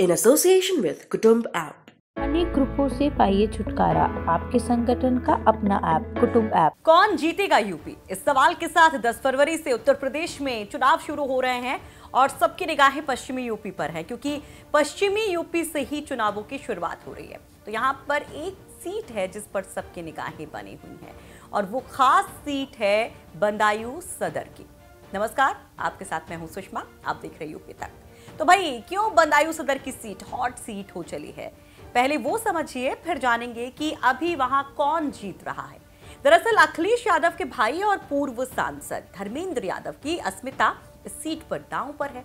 in association with Kutumb app. अनेक ग्रुपों से पाइए छुटकारा, आपके संगठन का अपना ऐप कुटुंब ऐप। कौन जीतेगा यूपी? इस सवाल के साथ 10 फरवरी से उत्तर प्रदेश में चुनाव शुरू हो रहे हैं और सबकी निगाहें पश्चिमी यूपी पर है, क्योंकि पश्चिमी यूपी से ही चुनावों की शुरुआत हो रही है। तो यहाँ पर एक सीट है जिस पर सबकी निगाहें बनी हुई हैं और वो खास सीट है बदायूं सदर की। नमस्कार, आपके साथ मैं हूँ सुषमा, आप देख रहे हैं यूपी तक। तो भाई क्यों बदायूं सदर की सीट हॉट सीट हो चली है, पहले वो समझिए, फिर जानेंगे कि अभी वहां कौन जीत रहा है। दरअसल अखिलेश यादव के भाई और पूर्व सांसद धर्मेंद्र यादव की अस्मिता इस सीट पर दांव पर है।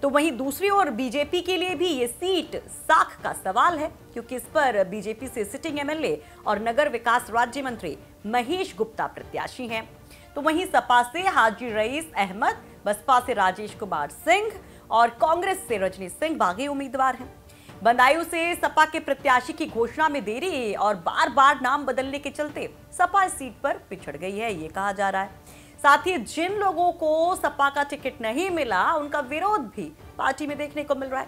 तो वहीं दूसरी ओर बीजेपी के लिए भी ये सीट साख का सवाल है, क्योंकि इस पर बीजेपी से सिटिंग एमएलए और नगर विकास राज्य मंत्री महेश गुप्ता प्रत्याशी हैं। तो वहीं सपा से हाजी रईस अहमद, बसपा से राजेश कुमार सिंह और कांग्रेस से रजनी सिंह बागी उम्मीदवार हैं। बदायूं से सपा के प्रत्याशी की घोषणा में देरी और बार बार नाम बदलने के चलते सपा इस सीट पर पिछड़ गई है, ये कहा जा रहा है। साथ ही जिन लोगों को सपा का टिकट नहीं मिला, उनका विरोध भी पार्टी में देखने को मिल रहा है।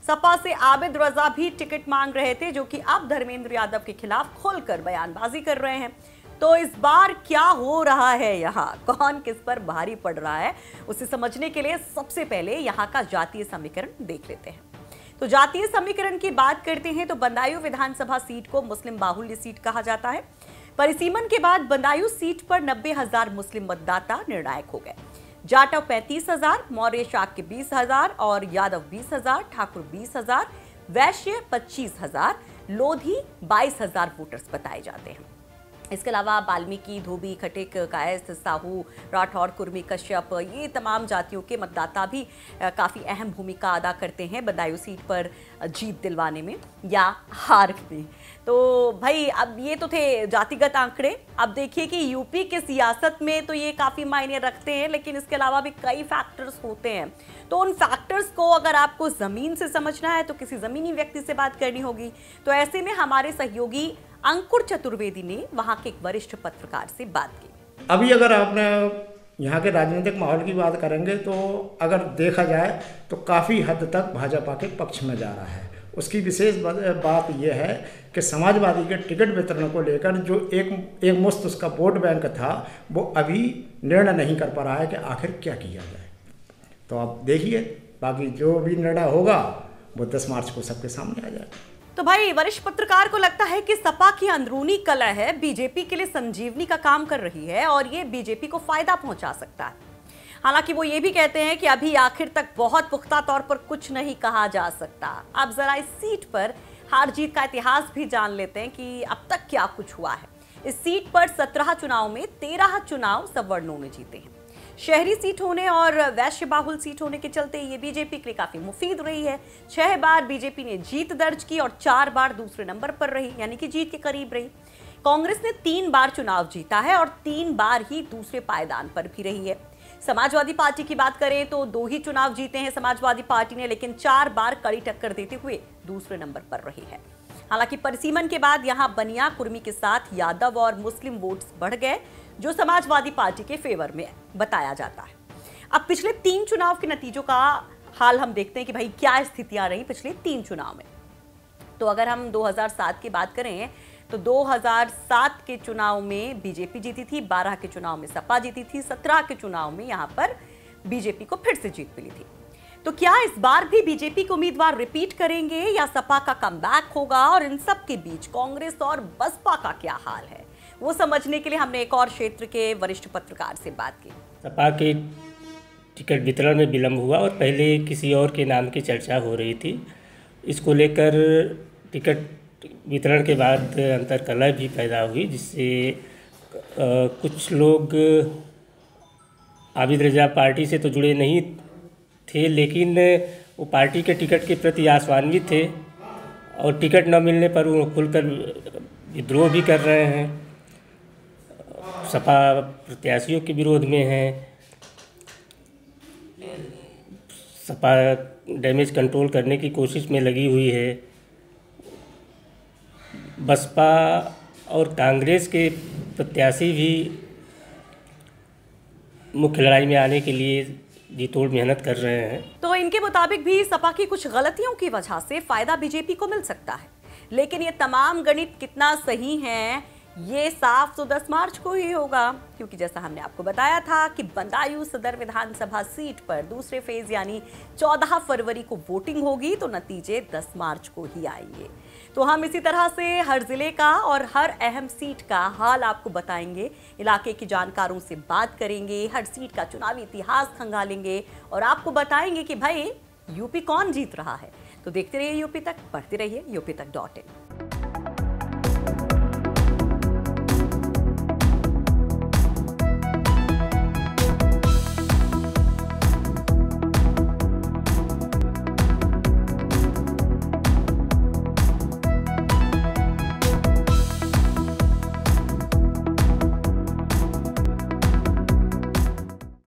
सपा से आबिद रजा भी टिकट मांग रहे थे, जो कि अब धर्मेंद्र यादव के खिलाफ खुलकर बयानबाजी कर रहे हैं। तो इस बार क्या हो रहा है, यहाँ कौन किस पर भारी पड़ रहा है, उसे समझने के लिए सबसे पहले यहाँ का जातीय समीकरण देख लेते हैं। तो जातीय समीकरण की बात करते हैं तो बदायूं विधानसभा सीट को मुस्लिम बाहुल्य सीट कहा जाता है। परिसीमन के बाद बदायूं सीट पर 90,000 मुस्लिम मतदाता निर्णायक हो गए। जाटव 35,000, मौर्य शाक के 20,000 और यादव 20,000, ठाकुर 20,000, वैश्य 25,000, लोधी 22,000 वोटर्स बताए जाते हैं। इसके अलावा वाल्मीकि, धोबी, खटिक, कायस्थ, साहू, राठौर, कुर्मी, कश्यप, ये तमाम जातियों के मतदाता भी काफ़ी अहम भूमिका अदा करते हैं बदायूं सीट पर जीत दिलवाने में या हार में। तो भाई अब ये तो थे जातिगत आंकड़े। अब देखिए कि यूपी के सियासत में तो ये काफ़ी मायने रखते हैं, लेकिन इसके अलावा भी कई फैक्टर्स होते हैं। तो उन फैक्टर्स को अगर आपको ज़मीन से समझना है तो किसी ज़मीनी व्यक्ति से बात करनी होगी। तो ऐसे में हमारे सहयोगी अंकुर चतुर्वेदी ने वहां के एक वरिष्ठ पत्रकार से बात की। अभी अगर आपने यहाँ के राजनीतिक माहौल की बात करेंगे तो अगर देखा जाए तो काफ़ी हद तक भाजपा के पक्ष में जा रहा है। उसकी विशेष बात यह है कि समाजवादी के टिकट वितरण को लेकर जो एक मुश्त उसका वोट बैंक था, वो अभी निर्णय नहीं कर पा रहा है कि आखिर क्या किया जाए। तो आप देखिए, बाकी जो भी निर्णय होगा वो 10 मार्च को सबके सामने आ जाएगा। तो भाई वरिष्ठ पत्रकार को लगता है कि सपा की अंदरूनी कलह है बीजेपी के लिए संजीवनी का काम कर रही है और ये बीजेपी को फायदा पहुंचा सकता है। हालांकि वो ये भी कहते हैं कि अभी आखिर तक बहुत पुख्ता तौर पर कुछ नहीं कहा जा सकता। अब जरा इस सीट पर हार जीत का इतिहास भी जान लेते हैं कि अब तक क्या कुछ हुआ है। इस सीट पर 17 चुनाव में 13 चुनाव सवर्णों ने जीते हैं। शहरी सीट होने और वैश्य बाहुल सीट होने के चलते ये बीजेपी के लिए काफी मुफीद रही है। 6 बार बीजेपी ने जीत दर्ज की और 4 बार दूसरे नंबर पर रही, यानी कि जीत के करीब रही। कांग्रेस ने 3 बार चुनाव जीता है और 3 बार ही दूसरे पायदान पर भी रही है। समाजवादी पार्टी की बात करें तो 2 ही चुनाव जीते हैं समाजवादी पार्टी ने, लेकिन 4 बार कड़ी टक्कर देते हुए दूसरे नंबर पर रही है। हालांकि परिसीमन के बाद यहां बनिया, कुर्मी के साथ यादव और मुस्लिम वोट्स बढ़ गए, जो समाजवादी पार्टी के फेवर में बताया जाता है। अब पिछले 3 चुनाव के नतीजों का हाल हम देखते हैं कि भाई क्या स्थितियां रही पिछले 3 चुनाव में। तो अगर हम 2007 की बात करें तो 2007 के चुनाव में बीजेपी जीती थी, 12 के चुनाव में सपा जीती थी, 17 के चुनाव में यहां पर बीजेपी को फिर से जीत मिली थी। तो क्या इस बार भी बीजेपी के उम्मीदवार रिपीट करेंगे या सपा का कमबैक होगा? और इन सब के बीच कांग्रेस और बसपा का क्या हाल है, वो समझने के लिए हमने एक और क्षेत्र के वरिष्ठ पत्रकार से बात की। सपा के टिकट वितरण में विलंब हुआ और पहले किसी और के नाम की चर्चा हो रही थी। इसको लेकर टिकट वितरण के बाद अंतर्कलह भी पैदा हुई, जिससे कुछ लोग आबिद रजा पार्टी से तो जुड़े नहीं थे, लेकिन वो पार्टी के टिकट के प्रति आशान्वित थे और टिकट न मिलने पर वो खुलकर विद्रोह भी कर रहे हैं, सपा प्रत्याशियों के विरोध में हैं। सपा डैमेज कंट्रोल करने की कोशिश में लगी हुई है। बसपा और कांग्रेस के प्रत्याशी भी मुख्य लड़ाई में आने के लिए जी तोड़ मेहनत कर रहे हैं। तो इनके मुताबिक भी सपा की कुछ गलतियों की वजह से फायदा बीजेपी को मिल सकता है, लेकिन ये तमाम गणित कितना सही है ये साफ तो 10 मार्च को ही होगा, क्योंकि जैसा हमने आपको बताया था कि बदायूं सदर विधानसभा सीट पर दूसरे फेज यानी 14 फरवरी को वोटिंग होगी, तो नतीजे 10 मार्च को ही आएंगे। तो हम इसी तरह से हर जिले का और हर अहम सीट का हाल आपको बताएंगे, इलाके के जानकारों से बात करेंगे, हर सीट का चुनावी इतिहास खंगालेंगे और आपको बताएंगे कि भाई यूपी कौन जीत रहा है। तो देखते रहिए यूपी तक, पढ़ते रहिए UP तक.in।